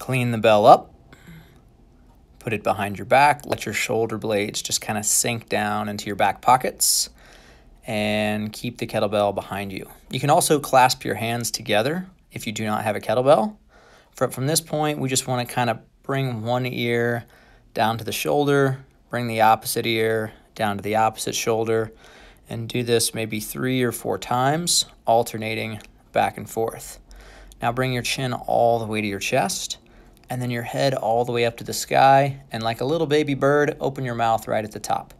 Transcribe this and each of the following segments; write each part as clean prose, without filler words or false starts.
Clean the bell up, put it behind your back, let your shoulder blades just kind of sink down into your back pockets, and keep the kettlebell behind you. You can also clasp your hands together if you do not have a kettlebell. From this point, we just want to kind of bring one ear down to the shoulder, bring the opposite ear down to the opposite shoulder, and do this maybe 3 or 4 times, alternating back and forth. Now bring your chin all the way to your chest, and then your head all the way up to the sky, and like a little baby bird, open your mouth right at the top.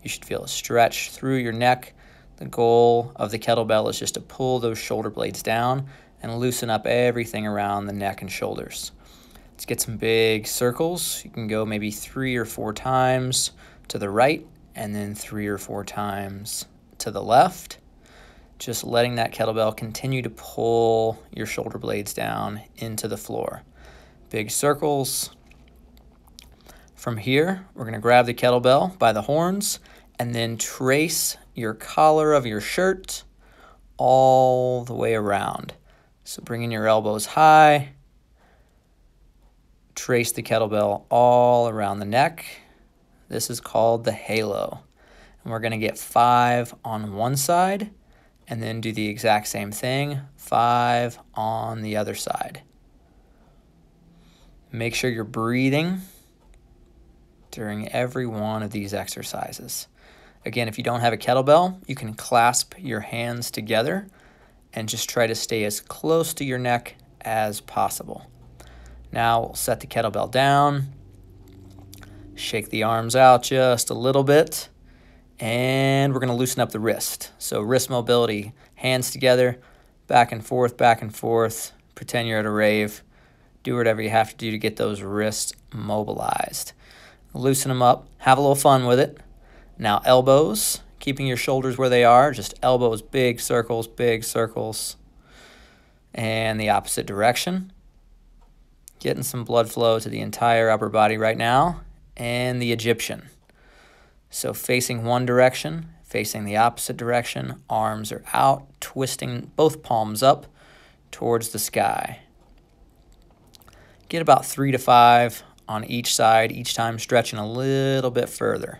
You should feel a stretch through your neck. The goal of the kettlebell is just to pull those shoulder blades down and loosen up everything around the neck and shoulders. Let's get some big circles. You can go maybe 3 or 4 times to the right, and then 3 or 4 times to the left. Just letting that kettlebell continue to pull your shoulder blades down into the floor. Big circles. From here, we're going to grab the kettlebell by the horns and then trace your collar of your shirt all the way around. So bringing your elbows high, trace the kettlebell all around the neck. This is called the halo. And we're going to get 5 on one side and then do the exact same thing, 5 on the other side. Make sure you're breathing during every one of these exercises. Again, if you don't have a kettlebell, you can clasp your hands together and just try to stay as close to your neck as possible. Now we'll set the kettlebell down, shake the arms out just a little bit, and we're going to loosen up the wrist. So wrist mobility, hands together, back and forth, pretend you're at a rave. Do whatever you have to do to get those wrists mobilized. Loosen them up, have a little fun with it. Now elbows, keeping your shoulders where they are, just elbows, big circles, and the opposite direction. Getting some blood flow to the entire upper body right now, and the Egyptian. So facing one direction, facing the opposite direction, arms are out, twisting both palms up towards the sky. Get about 3 to 5 on each side, each time stretching a little bit further.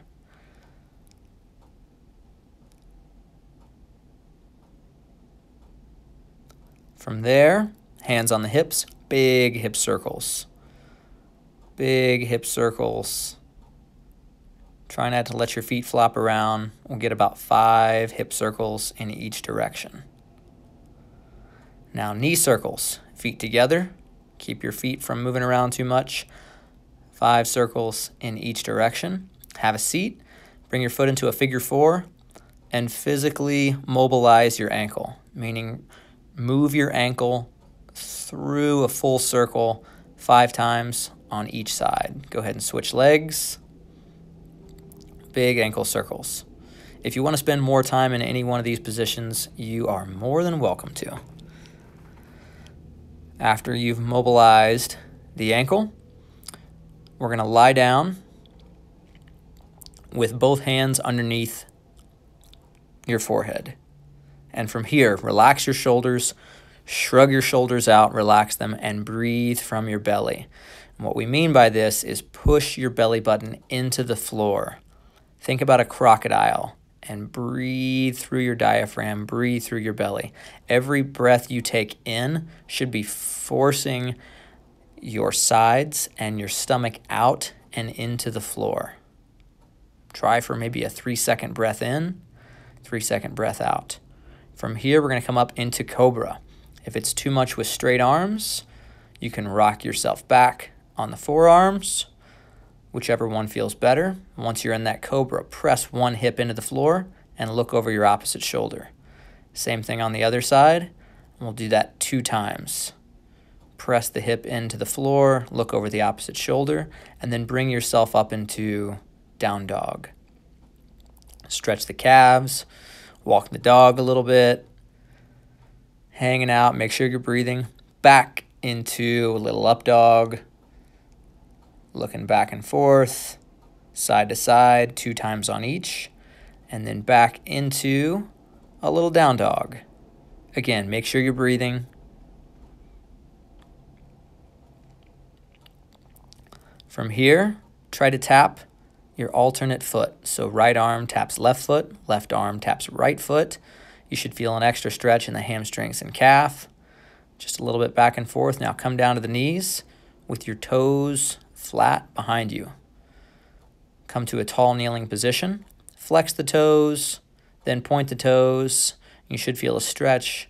From there, hands on the hips, big hip circles. Big hip circles. Try not to let your feet flop around. We'll get about 5 hip circles in each direction. Now knee circles, feet together. Keep your feet from moving around too much. 5 circles in each direction. Have a seat. Bring your foot into a figure 4 and physically mobilize your ankle, meaning move your ankle through a full circle 5 times on each side. Go ahead and switch legs. Big ankle circles. If you want to spend more time in any one of these positions, you are more than welcome to. After you've mobilized the ankle, we're going to lie down with both hands underneath your forehead. And from here, relax your shoulders, shrug your shoulders out, relax them, and breathe from your belly. And what we mean by this is push your belly button into the floor. Think about a crocodile and breathe through your diaphragm, breathe through your belly. Every breath you take in should be forcing your sides and your stomach out and into the floor. Try for maybe a 3-second breath in, 3-second breath out. From here, we're going to come up into Cobra. If it's too much with straight arms, you can rock yourself back on the forearms, whichever one feels better. Once you're in that Cobra, press one hip into the floor and look over your opposite shoulder. Same thing on the other side, and we'll do that 2 times. Press the hip into the floor, look over the opposite shoulder, and then bring yourself up into down dog. Stretch the calves, walk the dog a little bit, hanging out, make sure you're breathing. Back into a little up dog, looking back and forth, side to side, 2 times on each, and then back into a little down dog. Again, make sure you're breathing. From here, try to tap your alternate foot. So right arm taps left foot, left arm taps right foot. You should feel an extra stretch in the hamstrings and calf. Just a little bit back and forth. Now come down to the knees with your toes flat behind you. Come to a tall kneeling position. Flex the toes, then point the toes. You should feel a stretch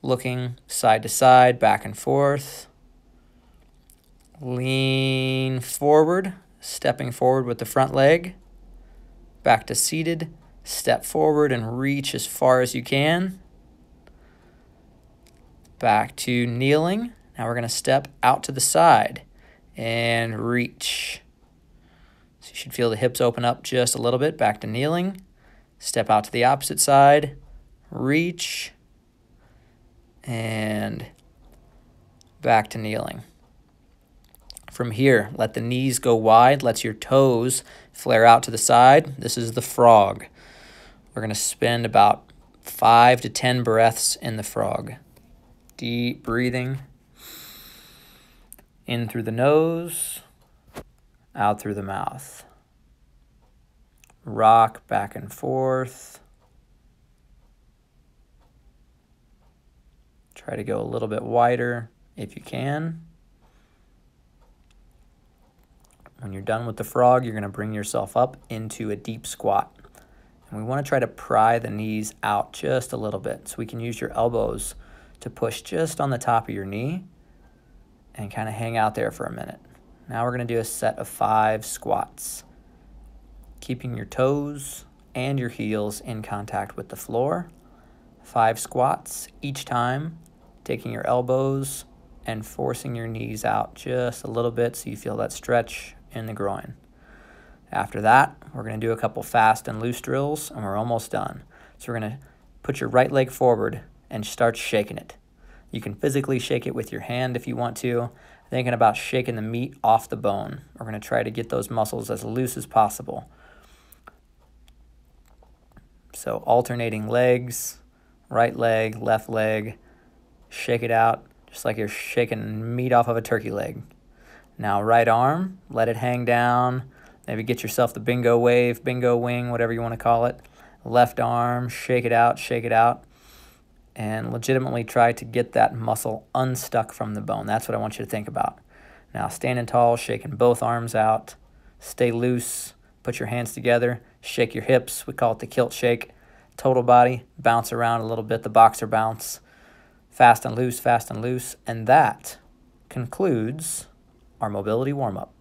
looking side to side, back and forth. Lean forward, stepping forward with the front leg. Back to seated. Step forward and reach as far as you can. Back to kneeling. Now we're going to step out to the side and reach. So you should feel the hips open up just a little bit. Back to kneeling. Step out to the opposite side. Reach. And back to kneeling. From here, let the knees go wide. Let your toes flare out to the side. This is the frog. We're going to spend about 5 to 10 breaths in the frog. Deep breathing. In through the nose, out through the mouth. Rock back and forth. Try to go a little bit wider if you can. When you're done with the frog, you're going to bring yourself up into a deep squat. And we want to try to pry the knees out just a little bit. So we can use your elbows to push just on the top of your knee and kind of hang out there for a minute. Now we're going to do a set of 5 squats, keeping your toes and your heels in contact with the floor. 5 squats each time, taking your elbows and forcing your knees out just a little bit so you feel that stretch in the groin. After that, we're going to do a couple fast and loose drills, and we're almost done. So we're going to put your right leg forward and start shaking it. You can physically shake it with your hand if you want to. Thinking about shaking the meat off the bone. We're going to try to get those muscles as loose as possible. So alternating legs, right leg, left leg, shake it out just like you're shaking meat off of a turkey leg. Now right arm, let it hang down. Maybe get yourself the bingo wave, bingo wing, whatever you want to call it. Left arm, shake it out, and legitimately try to get that muscle unstuck from the bone. That's what I want you to think about. Now standing tall, shaking both arms out. Stay loose, put your hands together, shake your hips. We call it the kilt shake. Total body, bounce around a little bit, the boxer bounce. Fast and loose, and that concludes our mobility warm-up.